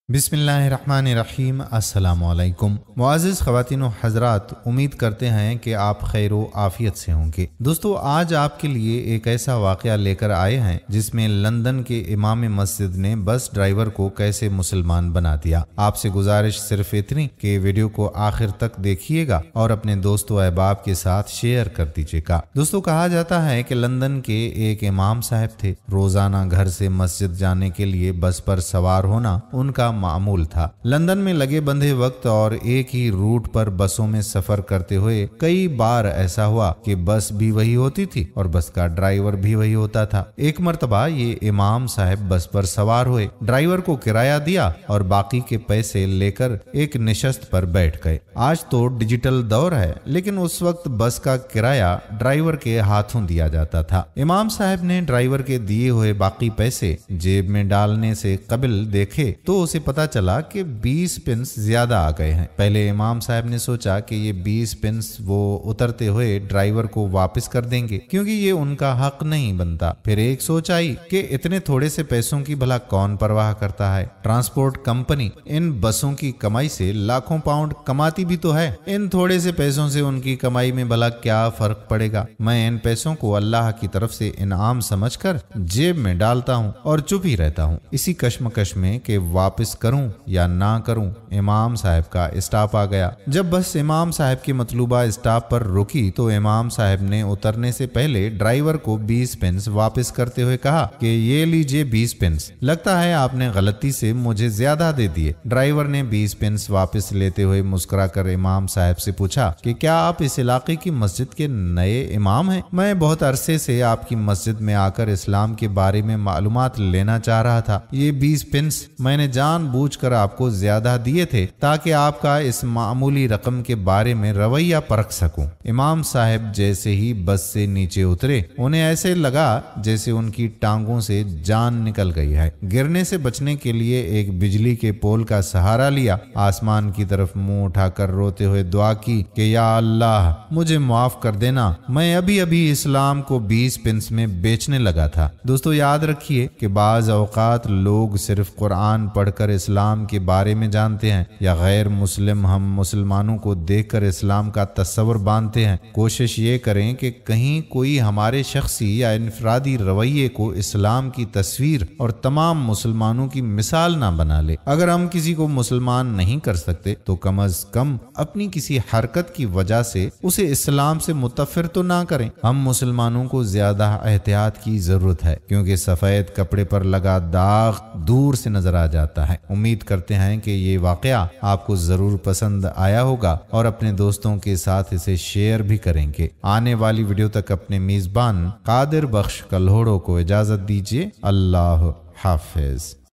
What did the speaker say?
बिस्मिल्लाहिर्रहमानिर्रहीम। अस्सलामुअलैकुम। मुअज़्ज़िज़ ख़वातीन व हज़रात, उम्मीद करते हैं कि आप खैर व आफ़ियत से होंगे। दोस्तों, आज आपके लिए एक ऐसा वाक़या लेकर आए हैं जिसमें लंदन के इमाम मस्जिद ने बस ड्राइवर को कैसे मुसलमान बना दिया। आपसे गुजारिश सिर्फ इतनी कि वीडियो को आखिर तक देखिएगा और अपने दोस्तों अहबाब के साथ शेयर कर दीजिएगा। दोस्तों, कहा जाता है कि लंदन के एक इमाम साहब थे। रोज़ाना घर से मस्जिद जाने के लिए बस पर सवार होना उनका मामूल था। लंदन में लगे बंधे वक्त और एक ही रूट पर बसों में सफर करते हुए कई बार ऐसा हुआ कि बस भी वही होती थी और बस का ड्राइवर भी वही होता था। एक मर्तबा ये इमाम साहब बस पर सवार हुए, ड्राइवर को किराया दिया और बाकी के पैसे लेकर एक निशस्त पर बैठ गए। आज तो डिजिटल दौर है, लेकिन उस वक्त बस का किराया ड्राइवर के हाथों दिया जाता था। इमाम साहब ने ड्राइवर के दिए हुए बाकी पैसे जेब में डालने से कबल देखे तो उसे पता चला कि 20 पेंस ज्यादा आ गए हैं। पहले इमाम साहब ने सोचा कि ये 20 पेंस वो उतरते हुए ड्राइवर को वापस कर देंगे, क्योंकि ये उनका हक नहीं बनता। फिर एक सोच आई कि इतने थोड़े से पैसों की भला कौन परवाह करता है। ट्रांसपोर्ट कंपनी इन बसों की कमाई से लाखों पाउंड कमाती भी तो है। इन थोड़े से पैसों से उनकी कमाई में भला क्या फर्क पड़ेगा। मैं इन पैसों को अल्लाह की तरफ से इनाम समझकर जेब में डालता हूँ और चुप ही रहता हूँ। इसी कश्मकश में कि वापस करूं या ना करूं, इमाम साहब का स्टाफ आ गया। जब बस इमाम साहब की मतलूबा स्टाफ पर रुकी तो इमाम साहब ने उतरने से पहले ड्राइवर को 20 पेंस वापस करते हुए कहा कि ये लीजिए 20 पेंस, लगता है आपने गलती से मुझे ज्यादा दे दिए। ड्राइवर ने 20 पेंस वापस लेते हुए मुस्कुराकर इमाम साहब से पूछा कि क्या आप इस इलाके की मस्जिद के नए इमाम हैं? मैं बहुत अरसे से आपकी मस्जिद में आकर इस्लाम के बारे में मालूमात लेना चाह रहा था। ये 20 पेंस मैंने जानबूझकर आपको ज्यादा दिए थे ताकि आपका इस मामूली रकम के बारे में रवैया परख सकूं। इमाम साहब जैसे ही बस से नीचे उतरे, उन्हें ऐसे लगा जैसे उनकी टांगों से जान निकल गई है। गिरने से बचने के लिए एक बिजली के पोल का सहारा लिया, आसमान की तरफ मुंह उठाकर रोते हुए दुआ की कि या अल्लाह, मुझे माफ कर देना, मैं अभी अभी इस्लाम को 20 पेंस में बेचने लगा था। दोस्तों, याद रखिए कि बाज औकात लोग सिर्फ कुरान पढ़कर इस्लाम के बारे में जानते हैं या गैर मुस्लिम हम मुसलमानों को देखकर इस्लाम का तस्वर बांधते हैं। कोशिश ये करें कि कहीं कोई हमारे शख्सी या इनफरादी रवैये को इस्लाम की तस्वीर और तमाम मुसलमानों की मिसाल ना बना ले। अगर हम किसी को मुसलमान नहीं कर सकते तो कम अज कम अपनी किसी हरकत की वजह से उसे इस्लाम से मुतफिर तो ना करें। हम मुसलमानों को ज्यादा एहतियात की जरूरत है, क्योंकि सफेद कपड़े पर लगा दाग दूर से नजर आ जाता है। उम्मीद करते हैं कि ये वाकया आपको जरूर पसंद आया होगा और अपने दोस्तों के साथ इसे शेयर भी करेंगे। आने वाली वीडियो तक अपने मेजबान कादिर बख्श कल्होड़ो को इजाजत दीजिए। अल्लाह हाफिज।